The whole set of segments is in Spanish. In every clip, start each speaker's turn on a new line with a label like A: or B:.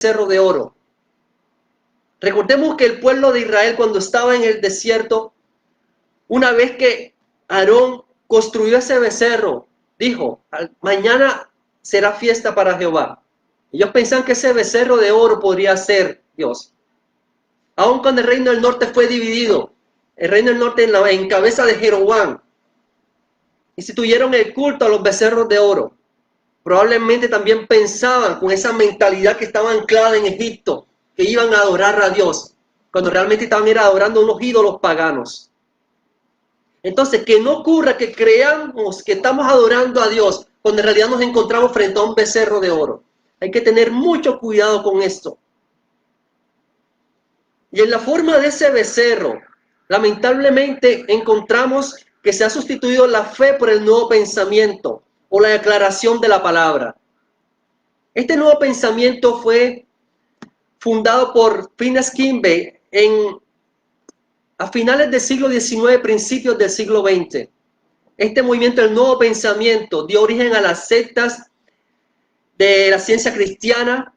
A: becerro de oro. Recordemos que el pueblo de Israel, cuando estaba en el desierto, una vez que Aarón construyó ese becerro, dijo: mañana será fiesta para Jehová. Ellos pensaban que ese becerro de oro podría ser Dios. Aun cuando el reino del norte fue dividido, el reino del norte en cabeza de Jeroboam, instituyeron el culto a los becerros de oro. Probablemente también pensaban con esa mentalidad que estaba anclada en Egipto, que iban a adorar a Dios, cuando realmente estaban adorando unos ídolos paganos. Entonces, que no ocurra que creamos que estamos adorando a Dios, cuando en realidad nos encontramos frente a un becerro de oro. Hay que tener mucho cuidado con esto. Y en la forma de ese becerro, lamentablemente encontramos que se ha sustituido la fe por el nuevo pensamiento o la declaración de la palabra. Este nuevo pensamiento fue fundado por Phineas Kimball a finales del siglo XIX, principios del siglo XX. Este movimiento del nuevo pensamiento dio origen a las sectas de la ciencia cristiana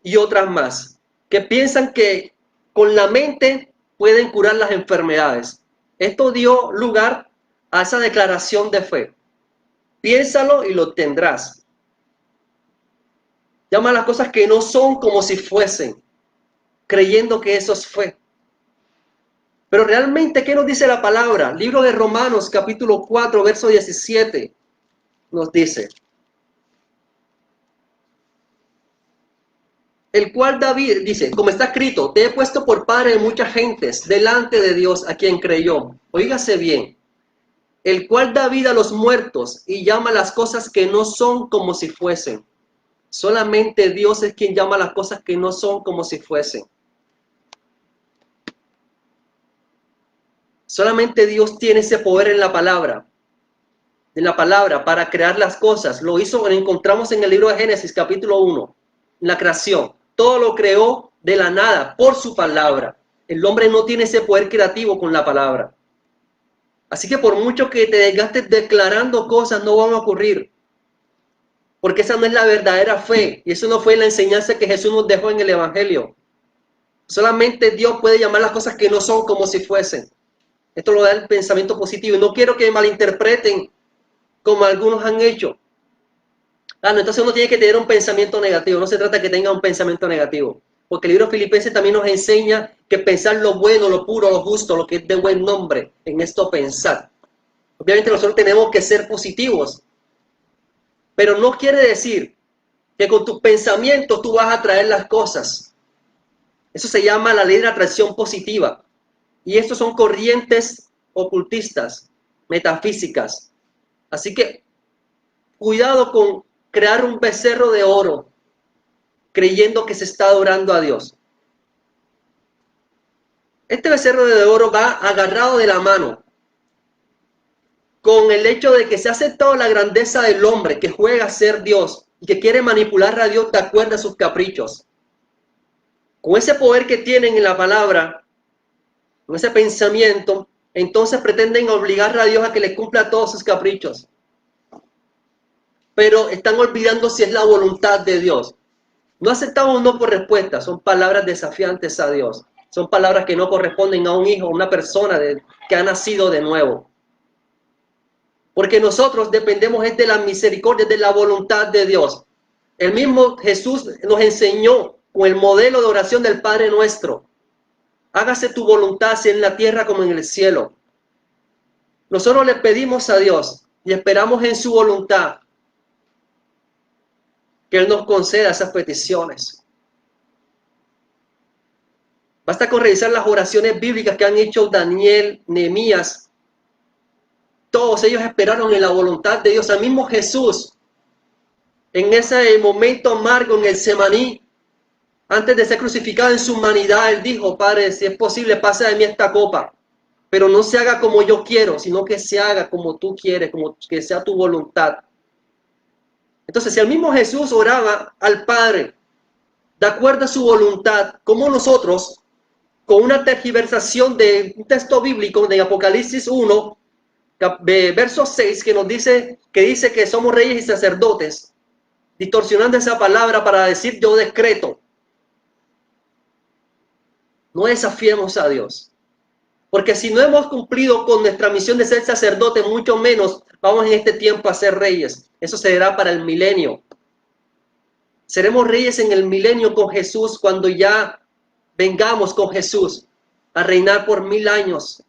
A: y otras más, que piensan que con la mente pueden curar las enfermedades. Esto dio lugar a esa declaración de fe. Piénsalo y lo tendrás. Llama a las cosas que no son como si fuesen, creyendo que eso fue. Pero realmente, ¿qué nos dice la palabra? Libro de Romanos, capítulo 4, verso 17, nos dice: el cual David dice, como está escrito, te he puesto por padre de muchas gentes delante de Dios a quien creyó. Oígase bien. El cual da vida a los muertos y llama las cosas que no son como si fuesen. Solamente Dios es quien llama las cosas que no son como si fuesen. Solamente Dios tiene ese poder en la palabra para crear las cosas. Lo hizo, lo encontramos en el libro de Génesis, capítulo 1, la creación. Todo lo creó de la nada, por su palabra. El hombre no tiene ese poder creativo con la palabra. Así que por mucho que te desgastes declarando cosas, no van a ocurrir. Porque esa no es la verdadera fe. Y eso no fue la enseñanza que Jesús nos dejó en el Evangelio. Solamente Dios puede llamar las cosas que no son como si fuesen. Esto lo da el pensamiento positivo. Y no quiero que malinterpreten como algunos han hecho. No, entonces uno tiene que tener un pensamiento negativo. No se trata de que tenga un pensamiento negativo. Porque el libro Filipenses también nos enseña que pensar lo bueno, lo puro, lo justo, lo que es de buen nombre, en esto pensar. Obviamente nosotros tenemos que ser positivos. Pero no quiere decir que con tus pensamientos tú vas a atraer las cosas. Eso se llama la ley de la atracción positiva. Y estos son corrientes ocultistas, metafísicas. Así que cuidado con crear un becerro de oro creyendo que se está adorando a Dios. Este becerro de oro va agarrado de la mano con el hecho de que se ha aceptado la grandeza del hombre que juega a ser Dios y que quiere manipular a Dios de acuerdo a sus caprichos. Con ese poder que tienen en la palabra, con ese pensamiento, entonces pretenden obligar a Dios a que le cumpla todos sus caprichos. Pero están olvidando si es la voluntad de Dios. No aceptamos no por respuesta, son palabras desafiantes a Dios. Son palabras que no corresponden a un hijo, a una persona que ha nacido de nuevo. Porque nosotros dependemos de la misericordia, de la voluntad de Dios. El mismo Jesús nos enseñó con el modelo de oración del Padre Nuestro. Hágase tu voluntad, así en la tierra como en el cielo. Nosotros le pedimos a Dios y esperamos en su voluntad que Él nos conceda esas peticiones. Basta con revisar las oraciones bíblicas que han hecho Daniel, Nehemías. Todos ellos esperaron en la voluntad de Dios. Al mismo Jesús, en ese momento amargo en el Semaní, antes de ser crucificado en su humanidad, Él dijo: Padre, si es posible, pasa de mí esta copa, pero no se haga como yo quiero, sino que se haga como tú quieres, como que sea tu voluntad. Entonces, si el mismo Jesús oraba al Padre de acuerdo a su voluntad, como nosotros, con una tergiversación de un texto bíblico de Apocalipsis 1, verso 6, que dice que somos reyes y sacerdotes, distorsionando esa palabra para decir yo decreto. No desafiemos a Dios. Porque si no hemos cumplido con nuestra misión de ser sacerdote, mucho menos vamos en este tiempo a ser reyes. Eso será para el milenio. Seremos reyes en el milenio con Jesús cuando ya vengamos con Jesús a reinar por 1000 años.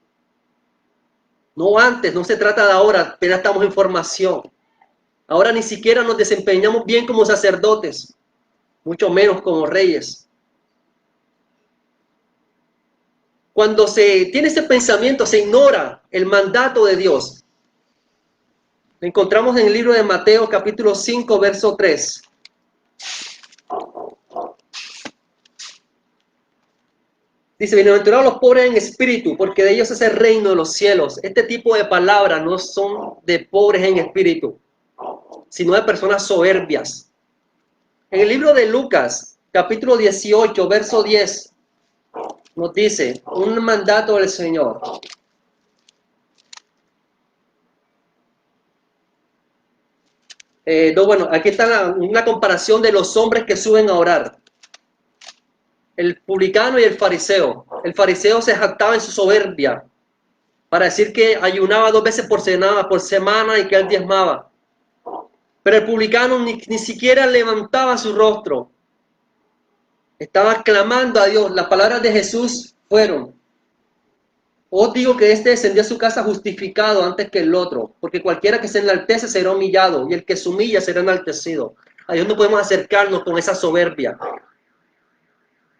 A: No antes, no se trata de ahora, apenas estamos en formación. Ahora ni siquiera nos desempeñamos bien como sacerdotes, mucho menos como reyes. Cuando se tiene ese pensamiento, se ignora el mandato de Dios. Lo encontramos en el libro de Mateo, capítulo 5, verso 3. Dice, bienaventurados los pobres en espíritu, porque de ellos es el reino de los cielos. Este tipo de palabras no son de pobres en espíritu, sino de personas soberbias. En el libro de Lucas, capítulo 18, verso 10, nos dice un mandato del Señor. Aquí está una comparación de los hombres que suben a orar. El publicano y el fariseo. El fariseo se jactaba en su soberbia para decir que ayunaba 2 veces por semana y que él diezmaba. Pero el publicano ni siquiera levantaba su rostro. Estaba clamando a Dios. Las palabras de Jesús fueron: os digo que este descendió a su casa justificado antes que el otro, porque cualquiera que se enaltece será humillado, y el que se humilla será enaltecido. A Dios no podemos acercarnos con esa soberbia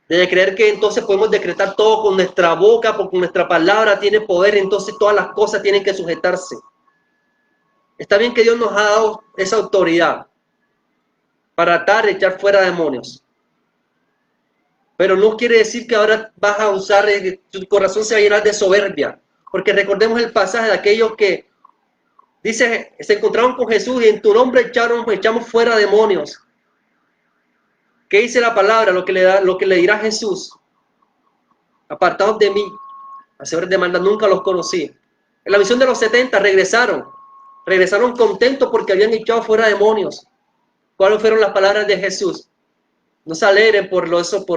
A: de creer que entonces podemos decretar todo con nuestra boca, porque nuestra palabra tiene poder, entonces todas las cosas tienen que sujetarse. Está bien que Dios nos ha dado esa autoridad para atar y echar fuera demonios, pero no quiere decir que ahora vas a usar, tu corazón se va a llenar de soberbia, porque recordemos el pasaje de aquellos que dice, se encontraron con Jesús y en tu nombre echamos fuera demonios. ¿Qué dice la palabra? Lo que le dirá Jesús: apartados de mí, hacedores de maldad, nunca los conocí. En la misión de los 70 regresaron contentos porque habían echado fuera demonios. ¿Cuáles fueron las palabras de Jesús? No se alegren por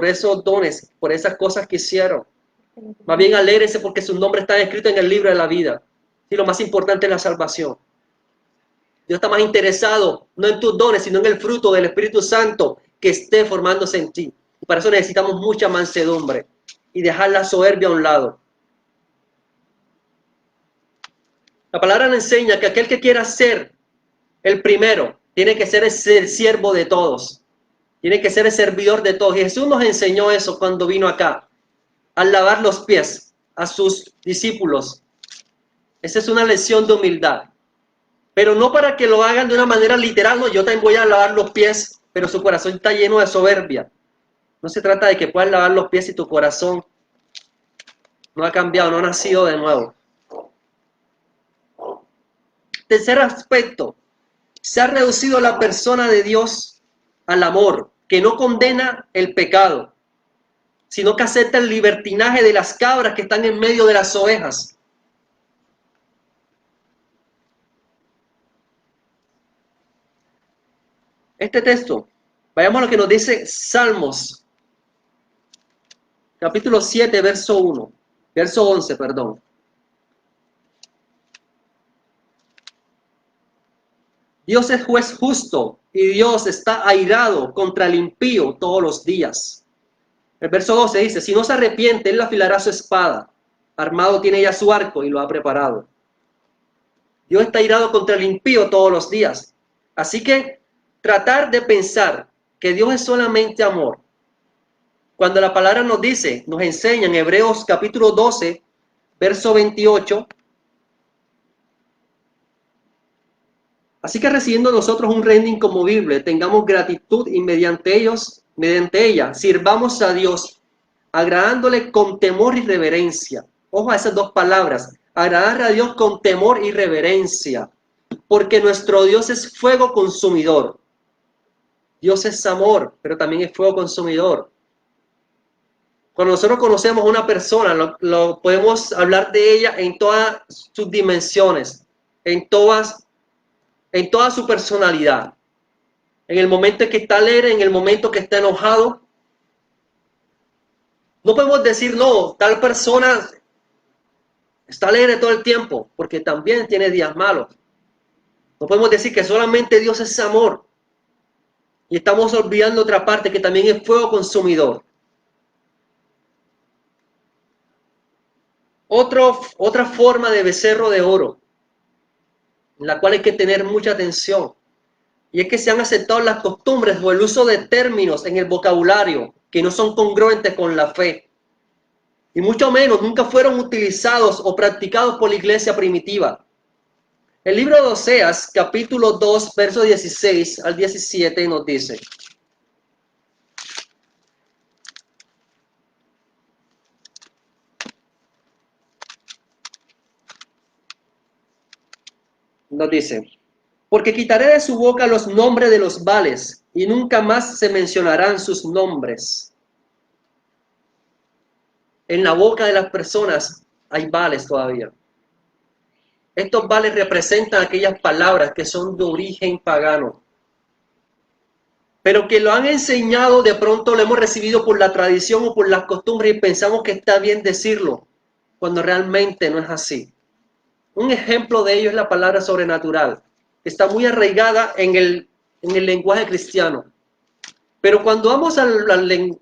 A: esos dones, por esas cosas que hicieron. Más bien alégrense porque su nombre está escrito en el libro de la vida. Y lo más importante es la salvación. Dios está más interesado no en tus dones, sino en el fruto del Espíritu Santo que esté formándose en ti. Y para eso necesitamos mucha mansedumbre y dejar la soberbia a un lado. La palabra nos enseña que aquel que quiera ser el primero tiene que ser el siervo de todos. Tiene que ser el servidor de todos. Y Jesús nos enseñó eso cuando vino acá, al lavar los pies a sus discípulos. Esa es una lección de humildad. Pero no para que lo hagan de una manera literal, no, yo también voy a lavar los pies, pero su corazón está lleno de soberbia. No se trata de que puedas lavar los pies si tu corazón no ha cambiado, no ha nacido de nuevo. Tercer aspecto, se ha reducido la persona de Dios al amor, que no condena el pecado, sino que acepta el libertinaje de las cabras que están en medio de las ovejas. Este texto, vayamos a lo que nos dice Salmos, capítulo 7, verso 11, perdón. Dios es juez justo y Dios está airado contra el impío todos los días. El verso 12 dice, si no se arrepiente, él afilará su espada. Armado tiene ya su arco y lo ha preparado. Dios está airado contra el impío todos los días. Así que tratar de pensar que Dios es solamente amor, cuando la palabra nos dice, nos enseña en Hebreos capítulo 12, verso 28, así que recibiendo nosotros un reino inconmovible, tengamos gratitud y mediante ella, sirvamos a Dios, agradándole con temor y reverencia. Ojo a esas dos palabras, agradar a Dios con temor y reverencia, porque nuestro Dios es fuego consumidor. Dios es amor, pero también es fuego consumidor. Cuando nosotros conocemos a una persona, lo podemos hablar de ella en todas sus dimensiones, en toda su personalidad. en el momento en que está alegre, en el momento que está enojado. No podemos decir, no, tal persona está alegre todo el tiempo, porque también tiene días malos. No podemos decir que solamente Dios es amor. Y estamos olvidando otra parte que también es fuego consumidor. Otra forma de becerro de oro, en la cual hay que tener mucha atención, y es que se han aceptado las costumbres o el uso de términos en el vocabulario que no son congruentes con la fe, y mucho menos nunca fueron utilizados o practicados por la iglesia primitiva. El libro de Oseas, capítulo 2, versos 16 al 17, nos dice: porque quitaré de su boca los nombres de los vales, y nunca más se mencionarán sus nombres. En la boca de las personas hay vales todavía. Estos vales representan aquellas palabras que son de origen pagano, pero que lo han enseñado, de pronto lo hemos recibido por la tradición o por las costumbres y pensamos que está bien decirlo, cuando realmente no es así. Un ejemplo de ello es la palabra sobrenatural, que está muy arraigada en el lenguaje cristiano. Pero cuando vamos al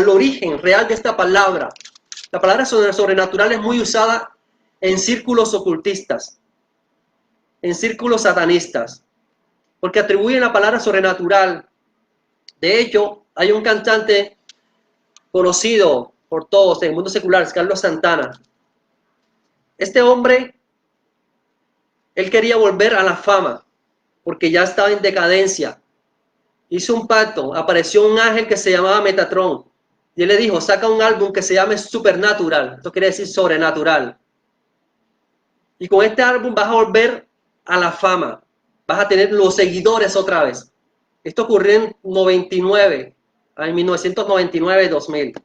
A: origen real de esta palabra, la palabra sobrenatural es muy usada en círculos ocultistas, en círculos satanistas, porque atribuyen la palabra sobrenatural. De hecho, hay un cantante conocido por todos en el mundo secular, Carlos Santana. Este hombre, él quería volver a la fama, porque ya estaba en decadencia. Hizo un pacto, apareció un ángel que se llamaba Metatron, y él le dijo, saca un álbum que se llame Supernatural, esto quiere decir sobrenatural. Y con este álbum vas a volver a la fama, vas a tener los seguidores otra vez. Esto ocurrió en 1999-2000.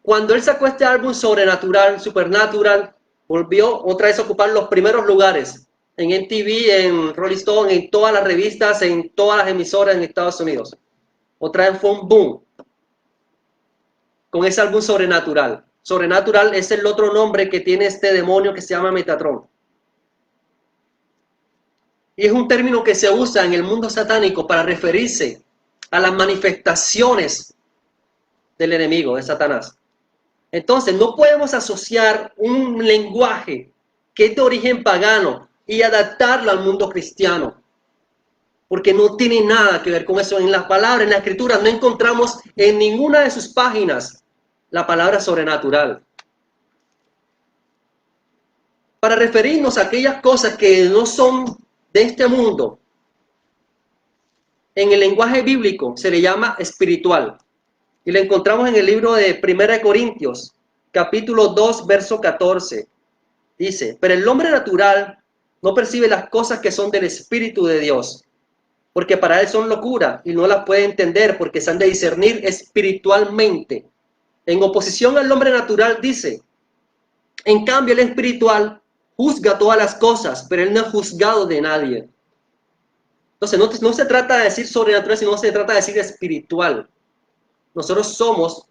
A: Cuando él sacó este álbum sobrenatural, Supernatural, volvió otra vez a ocupar los primeros lugares en MTV, en Rolling Stone, en todas las revistas, en todas las emisoras en Estados Unidos. Otra vez fue un boom con ese álbum Sobrenatural. Sobrenatural es el otro nombre que tiene este demonio que se llama Metatron. Y es un término que se usa en el mundo satánico para referirse a las manifestaciones del enemigo, de Satanás. Entonces, no podemos asociar un lenguaje que es de origen pagano y adaptarlo al mundo cristiano, porque no tiene nada que ver con eso. En las palabras, en la escritura, no encontramos en ninguna de sus páginas la palabra sobrenatural. Para referirnos a aquellas cosas que no son de este mundo, en el lenguaje bíblico se le llama espiritual. Y lo encontramos en el libro de 1 Corintios, capítulo 2, verso 14. Dice, pero el hombre natural no percibe las cosas que son del Espíritu de Dios, porque para él son locura y no las puede entender porque se han de discernir espiritualmente. En oposición al hombre natural dice, en cambio el espiritual juzga todas las cosas, pero él no es juzgado de nadie. Entonces no se trata de decir sobrenatural, sino se trata de decir espiritual. Nosotros somos,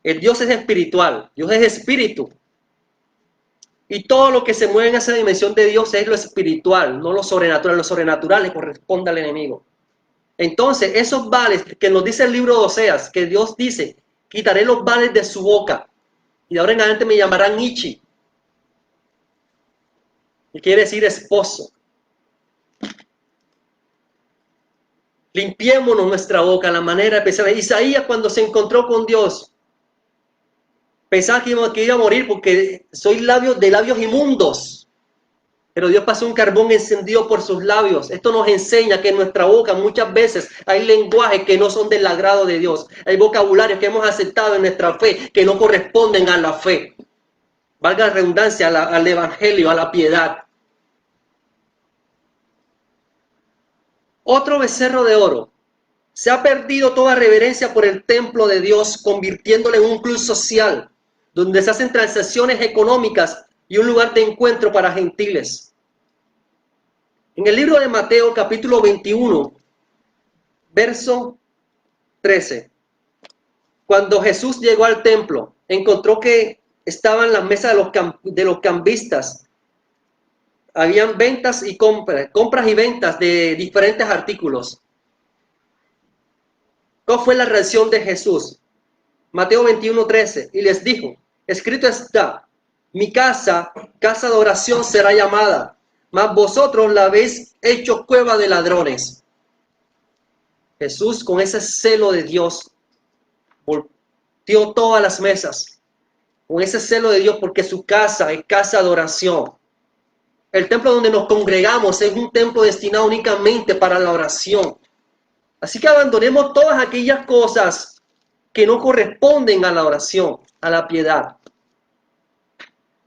A: el Dios es espiritual, Dios es espíritu. Y todo lo que se mueve en esa dimensión de Dios es lo espiritual, no lo sobrenatural. Lo sobrenatural le corresponde al enemigo. Entonces, esos vales que nos dice el libro de Oseas, que Dios dice, quitaré los vales de su boca, y de ahora en adelante me llamarán Ichi. Y quiere decir esposo. Limpiémonos nuestra boca, la manera de pensar. Isaías, cuando se encontró con Dios, pensaba que iba a morir porque soy de labios inmundos. Pero Dios pasó un carbón encendido por sus labios. Esto nos enseña que en nuestra boca muchas veces hay lenguajes que no son del agrado de Dios. Hay vocabularios que hemos aceptado en nuestra fe que no corresponden a la fe. Valga la redundancia, al evangelio, a la piedad. Otro becerro de oro. Se ha perdido toda reverencia por el templo de Dios, convirtiéndolo en un club social, donde se hacen transacciones económicas y un lugar de encuentro para gentiles. En el libro de Mateo, capítulo 21, verso 13. Cuando Jesús llegó al templo, encontró que estaban las mesas de los cambistas. Habían ventas y compras y ventas de diferentes artículos. ¿Cuál fue la reacción de Jesús? Mateo 21, 13. Y les dijo, escrito está, mi casa, casa de oración será llamada, mas vosotros la habéis hecho cueva de ladrones. Jesús, con ese celo de Dios, volteó todas las mesas. Con ese celo de Dios, porque su casa es casa de oración. El templo donde nos congregamos es un templo destinado únicamente para la oración. Así que abandonemos todas aquellas cosas que no corresponden a la oración, a la piedad.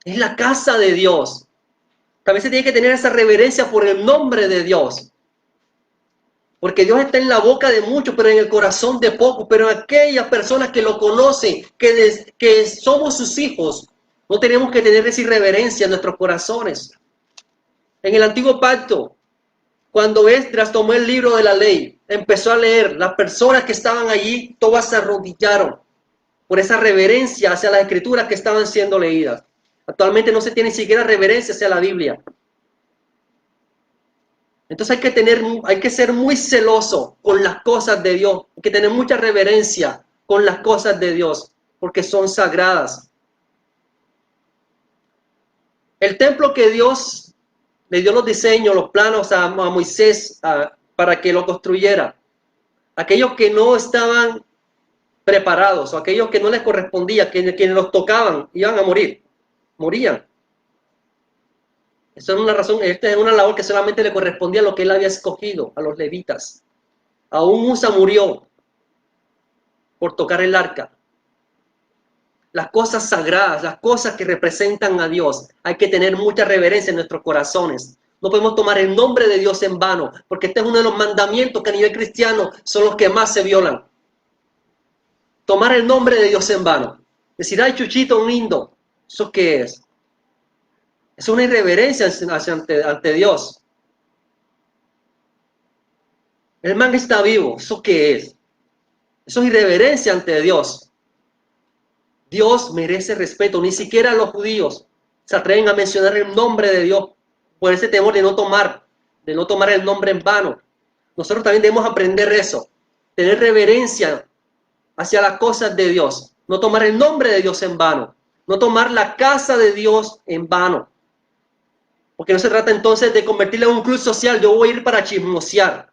A: Es la casa de Dios. También se tiene que tener esa reverencia por el nombre de Dios. Porque Dios está en la boca de muchos, pero en el corazón de pocos. Pero aquellas personas que lo conocen, que somos sus hijos, no tenemos que tener esa irreverencia en nuestros corazones. En el antiguo pacto, cuando Esdras tomó el libro de la ley, empezó a leer, las personas que estaban allí, todas se arrodillaron por esa reverencia hacia las escrituras que estaban siendo leídas. Actualmente no se tiene ni siquiera reverencia hacia la Biblia. Entonces hay que ser muy celoso con las cosas de Dios. Hay que tener mucha reverencia con las cosas de Dios, porque son sagradas. El templo que Dios le dio los diseños, los planos a Moisés para que lo construyera. Aquellos que no estaban preparados o aquellos que no les correspondía, quienes los tocaban, iban a morir, morían. Esta es una razón, esta es una labor que solamente le correspondía a lo que él había escogido, a los levitas. Aún Musa murió por tocar el arca. Las cosas sagradas, las cosas que representan a Dios, hay que tener mucha reverencia en nuestros corazones. No podemos tomar el nombre de Dios en vano, porque este es uno de los mandamientos que a nivel cristiano son los que más se violan. Tomar el nombre de Dios en vano. Decir, ay, Chuchito, lindo. ¿Eso qué es? Es una irreverencia ante Dios. El man está vivo. ¿Eso qué es? Eso es irreverencia ante Dios. Dios merece respeto. Ni siquiera los judíos se atreven a mencionar el nombre de Dios por ese temor de no tomar el nombre en vano. Nosotros también debemos aprender eso. Tener reverencia hacia las cosas de Dios. No tomar el nombre de Dios en vano. No tomar la casa de Dios en vano. Porque no se trata entonces de convertirla en un club social. Yo voy a ir para chismosear,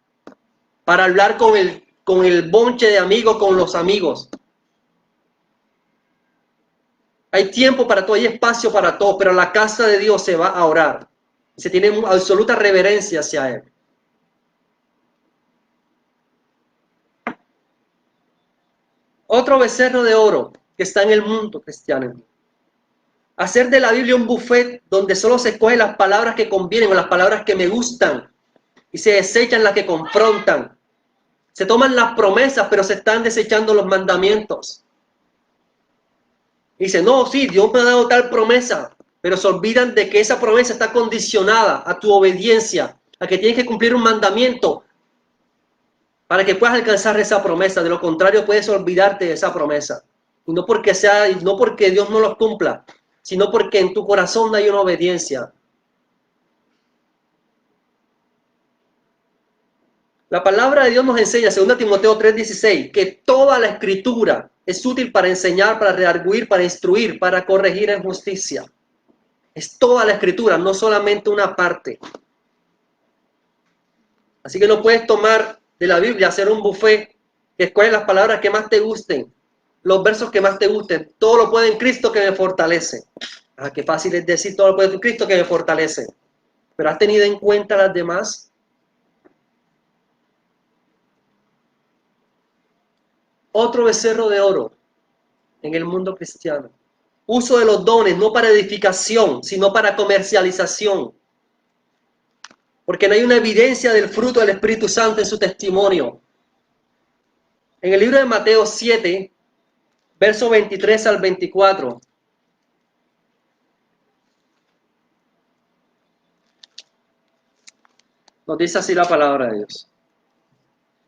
A: para hablar con el bonche de amigos, con los amigos. Hay tiempo para todo, hay espacio para todo, pero la casa de Dios se va a orar. Se tiene absoluta reverencia hacia Él. Otro becerro de oro que está en el mundo cristiano. Hacer de la Biblia un buffet donde solo se escogen las palabras que convienen o las palabras que me gustan y se desechan las que confrontan. Se toman las promesas, pero se están desechando los mandamientos. Y dicen, no, sí, Dios me ha dado tal promesa, pero se olvidan de que esa promesa está condicionada a tu obediencia, a que tienes que cumplir un mandamiento para que puedas alcanzar esa promesa. De lo contrario, puedes olvidarte de esa promesa. Y no porque Dios no los cumpla, sino porque en tu corazón no hay una obediencia. La palabra de Dios nos enseña, 2 Timoteo 3:16, que toda la escritura es útil para enseñar, para redarguir, para instruir, para corregir en justicia. Es toda la escritura, no solamente una parte. Así que no puedes tomar de la Biblia, hacer un buffet, que escoges las palabras que más te gusten, los versos que más te gusten. Todo lo puede en Cristo que me fortalece. Ah, qué fácil es decir, todo lo puede en Cristo que me fortalece. Pero ¿has tenido en cuenta las demás? Otro becerro de oro en el mundo cristiano. Uso de los dones, no para edificación, sino para comercialización. Porque no hay una evidencia del fruto del Espíritu Santo en su testimonio. En el libro de Mateo 7, verso 23 al 24. Nos dice así la palabra de Dios.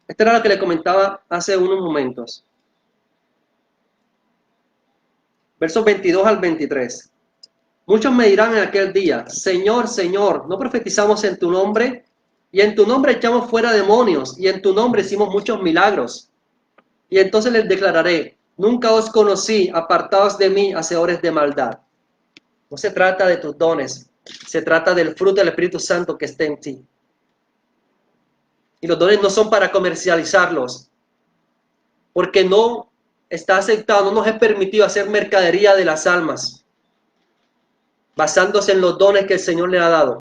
A: Esto era lo que le comentaba hace unos momentos. Versos 22 al 23. Muchos me dirán en aquel día, Señor, Señor, ¿no profetizamos en tu nombre? Y en tu nombre echamos fuera demonios, y en tu nombre hicimos muchos milagros. Y entonces les declararé, nunca os conocí, apartaos de mí, hacedores de maldad. No se trata de tus dones, se trata del fruto del Espíritu Santo que esté en ti. Y los dones no son para comercializarlos, porque no está aceptado, no nos es permitido hacer mercadería de las almas, basándose en los dones que el Señor le ha dado.